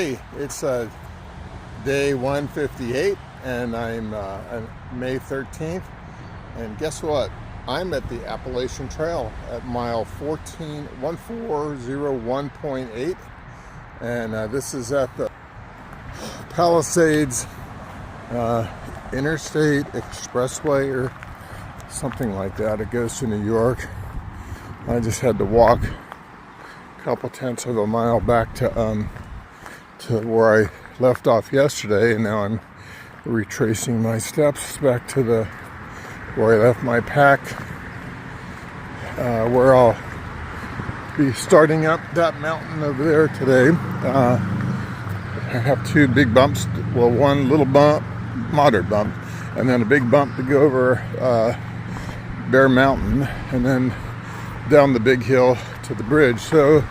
Hey, it's day 158 and I'm on May 13th, and guess what? I'm at the Appalachian Trail at mile 1401.8, and this is at the Palisades Interstate Expressway or something like that. It goes to New York. I just had to walk a couple tenths of a mile back to where I left off yesterday, and now I'm retracing my steps back to where I left my pack, where I'll be starting up that mountain over there today. I have two big bumps, well, one little bump, moderate bump, and then a big bump to go over Bear Mountain, and then down the big hill to the bridge. So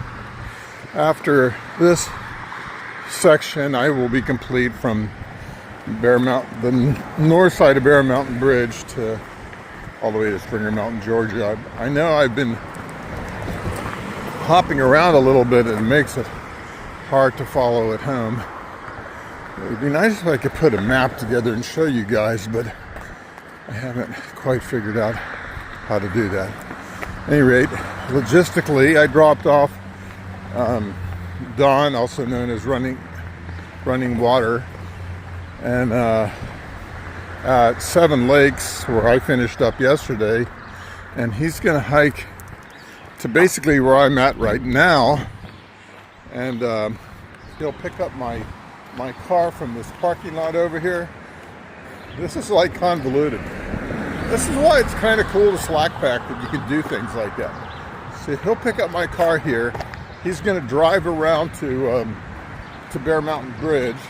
after this section, I will be complete from Bear Mountain, the north side of Bear Mountain Bridge, to all the way to Springer Mountain, Georgia. I know I've been hopping around a little bit, and it makes it hard to follow at home. It would be nice if I could put a map together and show you guys, but I haven't quite figured out how to do that. At any rate, logistically, I dropped off Don, also known as running water, and at 7 Lakes, where I finished up yesterday, and he's gonna hike to basically where I'm at right now, and he'll pick up my car from this parking lot over here. This is like convoluted. This is why it's kind of cool to slack pack, that you can do things like that. So he'll pick up my car here. He's going to drive around to Bear Mountain Bridge,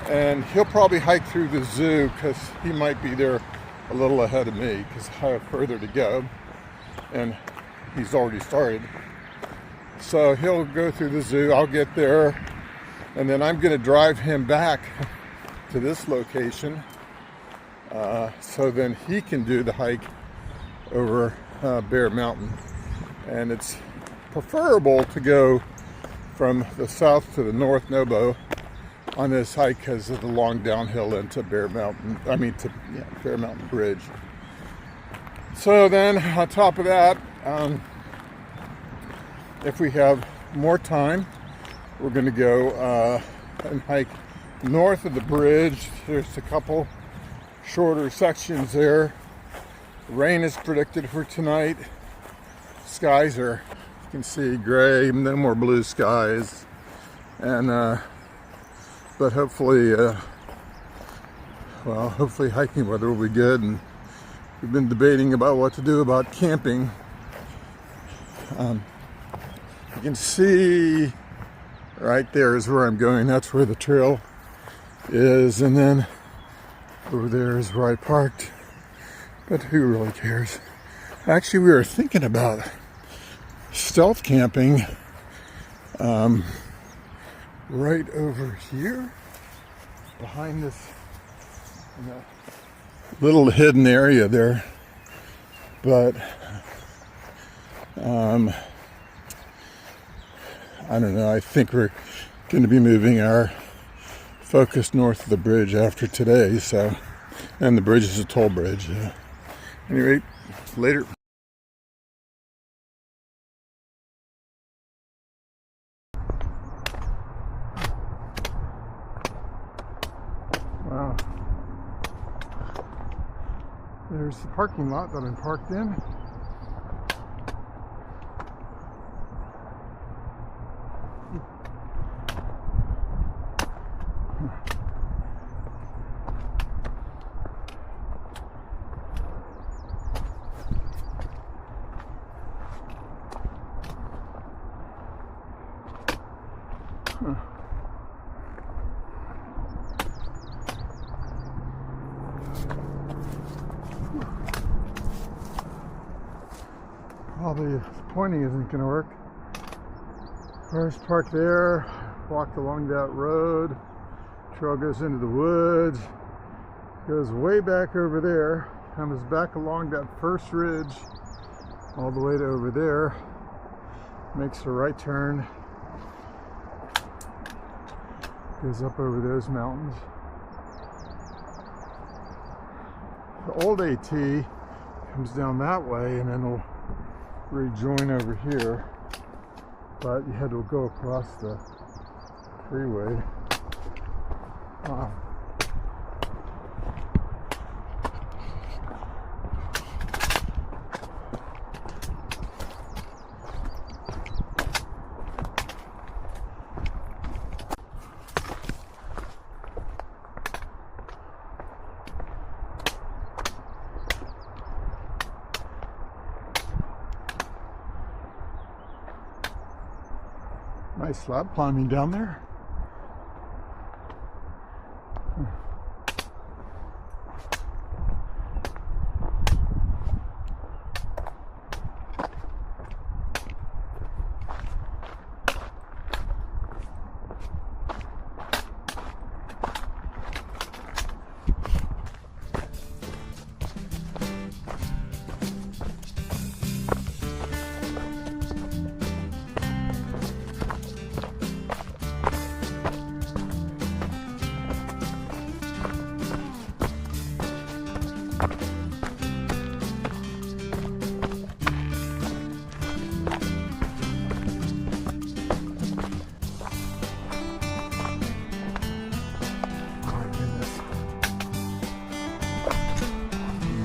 and he'll probably hike through the zoo, because he might be there a little ahead of me, because I have further to go, and he's already started. So he'll go through the zoo, I'll get there, and then I'm going to drive him back to this location, so then he can do the hike over Bear Mountain. And it's preferable to go from the south to the north NOBO on this hike because of the long downhill into Bear Mountain, Bear Mountain Bridge. So then on top of that, if we have more time, we're going to go and hike north of the bridge. There's a couple shorter sections there. Rain is predicted for tonight. Skies are, you can see, gray, no more blue skies, and but hopefully hopefully hiking weather will be good. And we've been debating about what to do about camping. You can see right there is where I'm going. That's where the trail is, and then over there is where I parked, but who really cares? Actually, we were thinking about stealth camping right over here behind this little hidden area there, but I don't know. I think we're going to be moving our focus north of the bridge after today. So, and the bridge is a toll bridge. Anyway, later. Wow. There's the parking lot that I'm parked in. Probably pointing isn't going to work. Cars parked there, walked along that road. Trail goes into the woods, goes way back over there, comes back along that first ridge all the way to over there, makes a right turn, Goes up over those mountains. The old AT comes down that way and then will rejoin over here. But you had to go across the freeway. Nice slab climbing down there.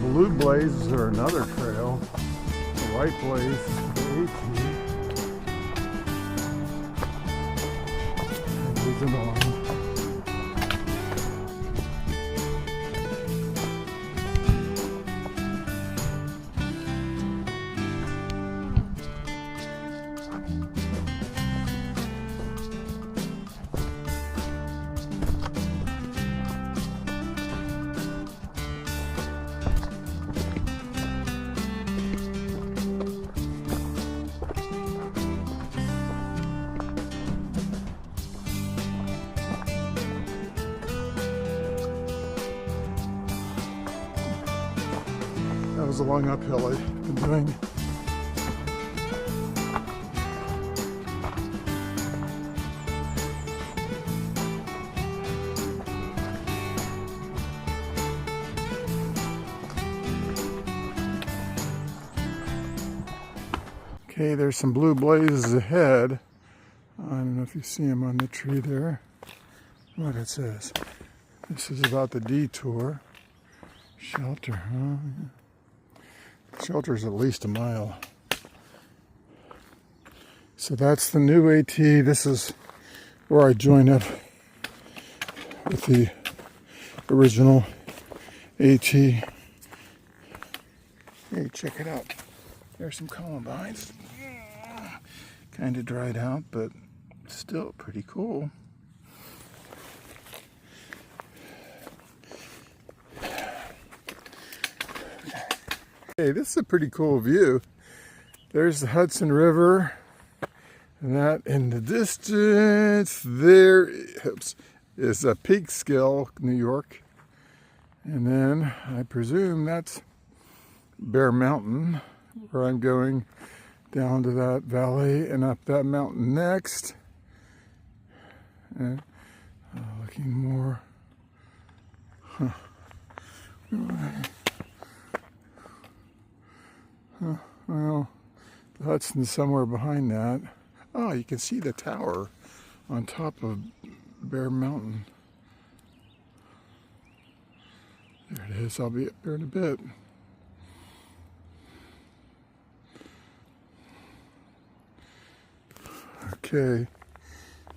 Blue blazes are another trail. The white blaze is the AT. Moving on. That was a long uphill I've been doing. Okay, there's some blue blazes ahead. I don't know if you see them on the tree there. What it says. This is about the detour. Shelter, huh? Shelter's at least a mile. So that's the new AT. This is where I join up with the original AT. Hey, check it out. There's some columbines. Kind of dried out, but still pretty cool. Hey, this is a pretty cool view. There's the Hudson River, and that in the distance there is a Peekskill, New York. And then I presume that's Bear Mountain, where I'm going down to that valley and up that mountain next. And looking more. Well, the Hudson's somewhere behind that. Oh, you can see the tower on top of Bear Mountain. There it is. I'll be up there in a bit. Okay,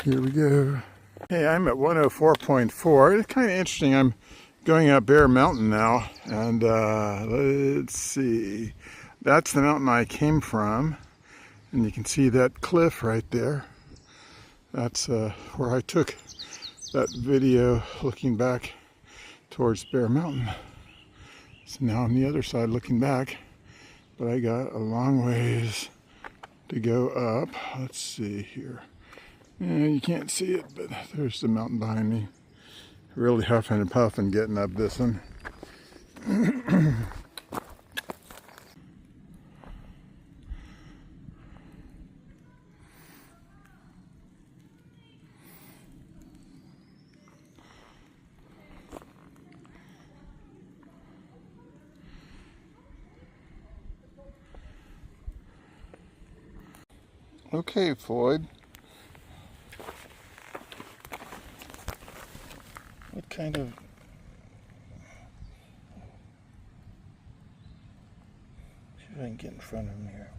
here we go. Hey, I'm at 104.4. It's kind of interesting. I'm going up Bear Mountain now, and let's see. That's the mountain I came from, and you can see that cliff right there. That's where I took that video looking back towards Bear Mountain. So now I'm the other side looking back, but I got a long ways to go up. Let's see here. Yeah, you can't see it, but there's the mountain behind me. Really huffing and puffing getting up this one. Okay, Floyd. What kind of... See if I can get in front of him here.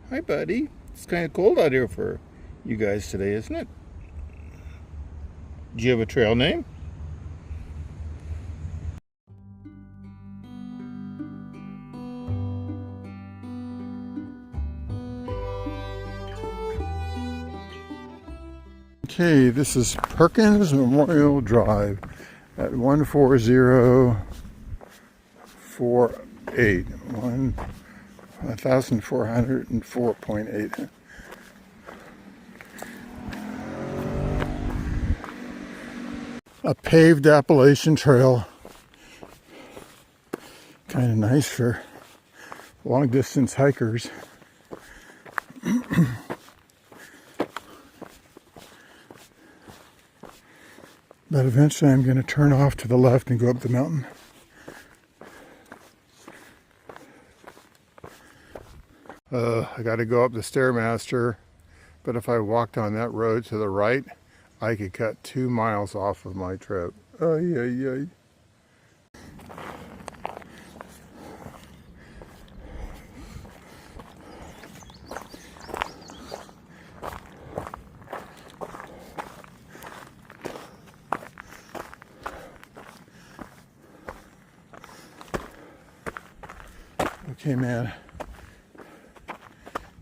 Hi, buddy. It's kind of cold out here for you guys today, isn't it? Do you have a trail name? Okay, this is Perkins Memorial Drive at 14048. 1404.8. A paved Appalachian Trail. Kind of nice for long distance hikers. But eventually I'm going to turn off to the left and go up the mountain. I got to go up the StairMaster, but if I walked on that road to the right, I could cut 2 miles off of my trip. Ay, ay, ay. Okay, man.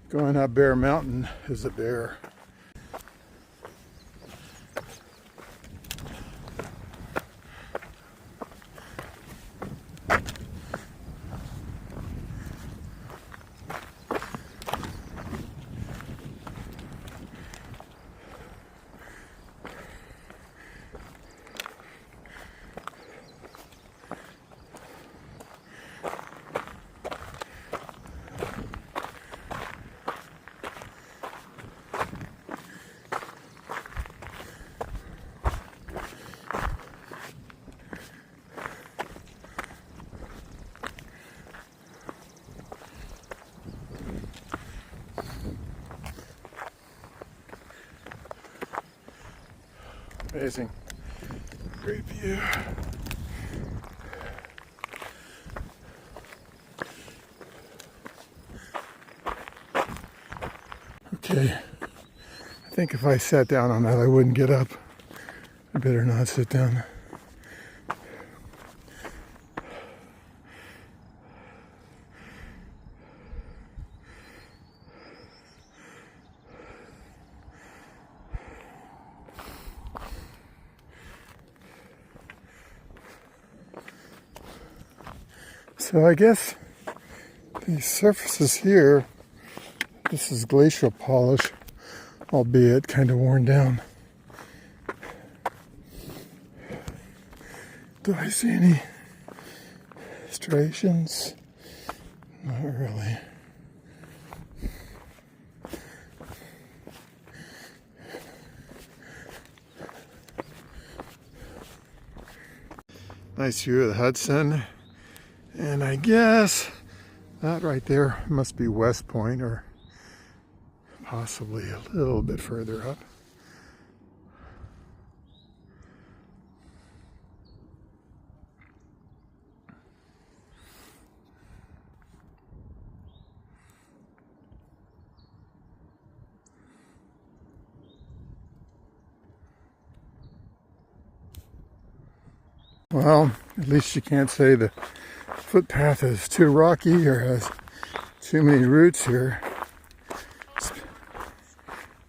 Going up Bear Mountain is a bear. Amazing. Great view. Okay. I think if I sat down on that, I wouldn't get up. I better not sit down. So I guess these surfaces here, this is glacial polish, albeit kind of worn down. Do I see any striations? Not really. Nice view of the Hudson. And I guess that right there must be West Point, or possibly a little bit further up. Well, at least you can't say the footpath is too rocky or has too many roots here.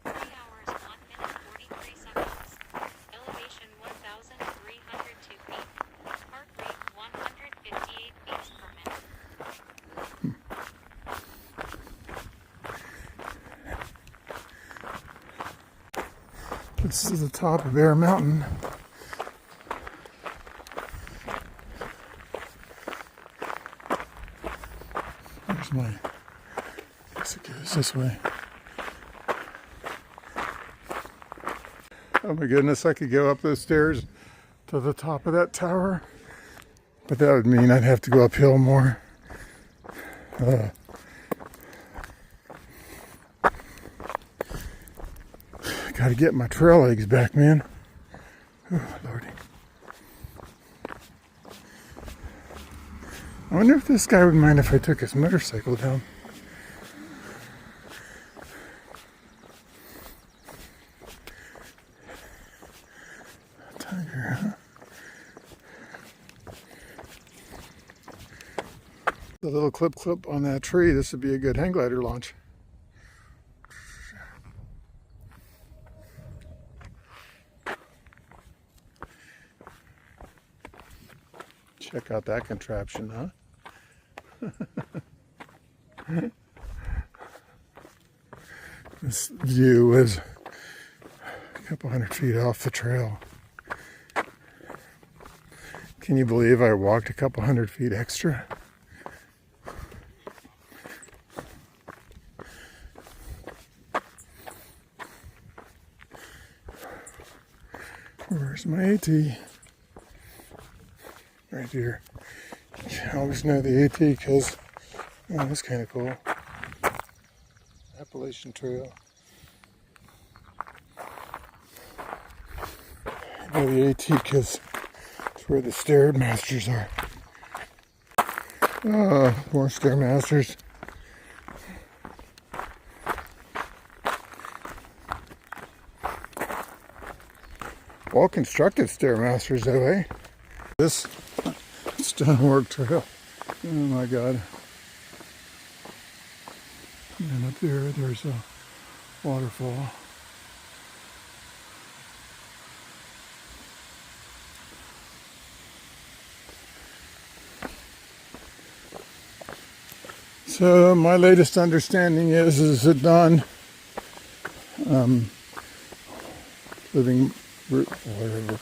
3 hours, 1 minute, 43 seconds. Elevation 1,302 feet. Heart rate 158 beats per minute. This is the top of Bear Mountain. There's my, I guess it goes this way. Oh my goodness, I could go up those stairs to the top of that tower, but that would mean I'd have to go uphill more. Gotta get my trail legs back, man. Oh, Lordy. I wonder if this guy would mind if I took his motorcycle down. Tiger, huh? The little clip on that tree, this would be a good hang glider launch. Check out that contraption, huh? This view is a couple hundred feet off the trail. Can you believe I walked a couple hundred feet extra? Where's my AT? Right here. I always know the AT because, oh, that's kind of cool. Appalachian Trail. I know the AT because it's where the StairMasters are. Oh, more StairMasters. Well constructed StairMasters though, eh? This stonework trail. Oh my God. And up there's a waterfall. So my latest understanding is that Don, living whatever,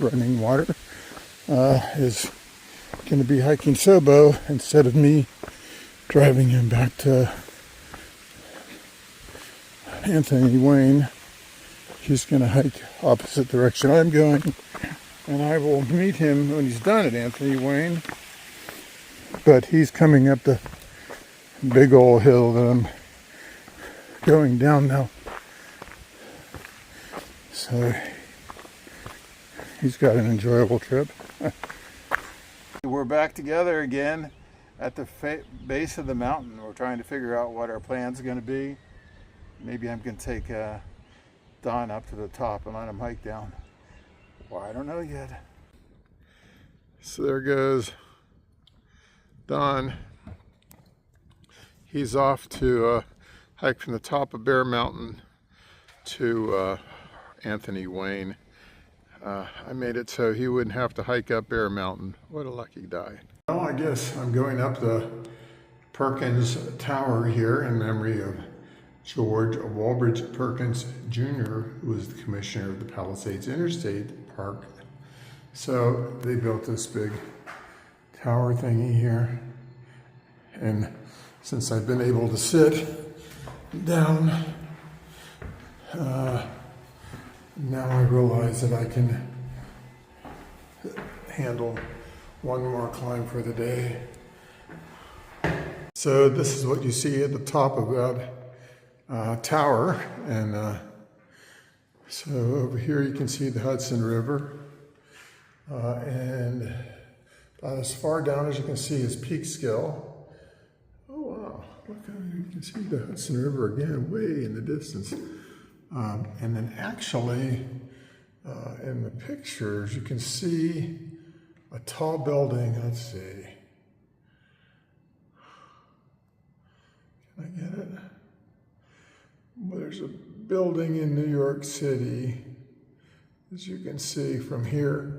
running water, is going to be hiking SOBO instead of me driving him back to Anthony Wayne. He's going to hike opposite direction I'm going, and I will meet him when he's done at Anthony Wayne. But he's coming up the big old hill that I'm going down now. So he's got an enjoyable trip. We're back together again at the base of the mountain. We're trying to figure out what our plan's going to be. Maybe I'm going to take Don up to the top and let him hike down. Well, I don't know yet. So there goes Don. He's off to hike from the top of Bear Mountain to Anthony Wayne. I made it so he wouldn't have to hike up Bear Mountain. What a lucky guy. Well, I guess I'm going up the Perkins Tower here in memory of George Walbridge Perkins Jr., who was the commissioner of the Palisades Interstate Park. So they built this big tower thingy here. And since I've been able to sit down, now I realize that I can handle one more climb for the day. So this is what you see at the top of that tower. And so over here you can see the Hudson River. And about as far down as you can see is Peekskill. Oh wow, look how you can see the Hudson River again, way in the distance. And then actually, in the pictures, you can see a tall building. Let's see. Can I get it? Well, there's a building in New York City, as you can see from here.